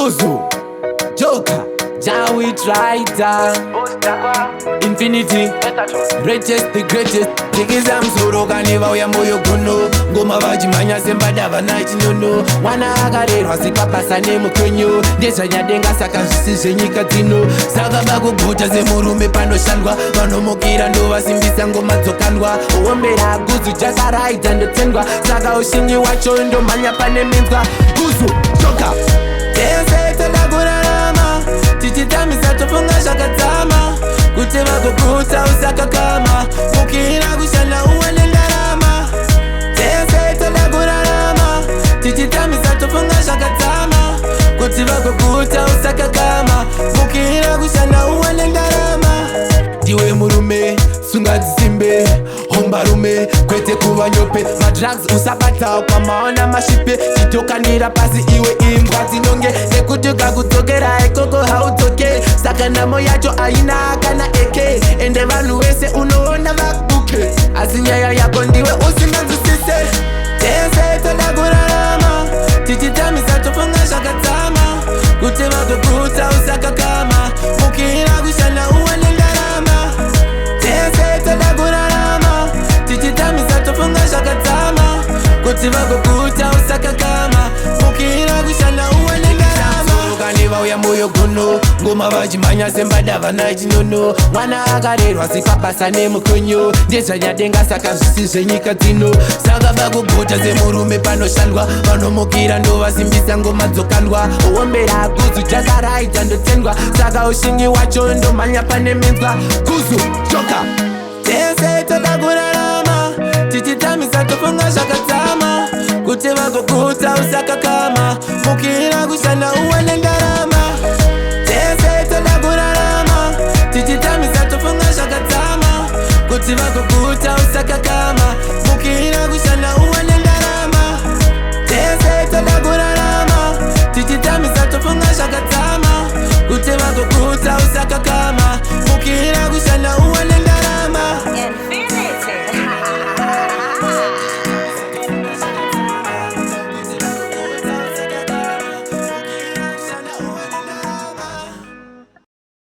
Guzu, Joker, Jawit Writer, Infinity, greatest, the greatest. Tikiza msuro kaniva uya moyo kuno. Ngoma vajimanya sembada vanaiti nyono. Mwana akarerwa sikapasa nemukonyo. Ndesha nyadenga saka zvisizve nyika dzino. Saka vakuguta semurume panoshandwa. Vanomukira ndovasimbisa ngoma dzokandwa. Uombera Guzu Jakaraita ndotendwa. Saka ushinyi wacho ndomhanya pane minzwa. Guzu, Joker, tese toda kurarama. Tichitamisa tofunga zvakadzama. Kuti vagoguta usakakama. Mukira kushanda uwane ndarama. Tese toda kurarama. Tichitamisa tofunga zvakadzama. Kuti vagoguta usakakama. Mukira kushanda uwane ndarama. Ndiwe murume sunga dzisimbe, homba rume kwete kuva nyope. Madrugs usabata ukamaona mashipe. Chitokanira pasi iwe imbwa dzinonge. Nekuti ukakudzokera ikoko haudzoke. Saka namo yacho aina kana eke. Ende vanhu vese unoona vakuke. Asi nyaya yako ndiwe usinganzwisise. Tese toda kurarama. Tichitamisa tofunga zvakadzama. Kuti vagoguta usakakama. Mukira kushanda uwane ndarama. Tese toda kurarama. Tichitamisa tofunga zvakadzama. Kuti vagoguta usakakama. Mukira kushanda uwane ndarama. Kaniva uya moyo kuno. Ngoma vajimanya sembada vanaiti nyono. Mwana akarerwa sikapasa nemukonyo. Ndezva nyadenga saka zvisizve nyika dzino. Saka vakuguta semurume panoshandwa. Vanomukira ndovasimbisa ngoma dzokandwa. Uombera Guzu Jakaraita ndotendwa. Saka ushinyi wacho ndomhanya pane minzwa. Guzu, Joker, tese toda kurarama. Tichitamisa tofunga zvakadzama. Kuti vagoguta usakakama. Mukira kushanda uwane ndarama. Tese toda kurarama. Tichitamisa tofunga zvakadzama. Kuti vagoguta usakakama. Mukira kushanda uwane ndarama. Tese toda kurarama. Tichitamisa tofunga zvakadzama. Kuti vagoguta usakakama. Mukira kushanda uwane ndarama.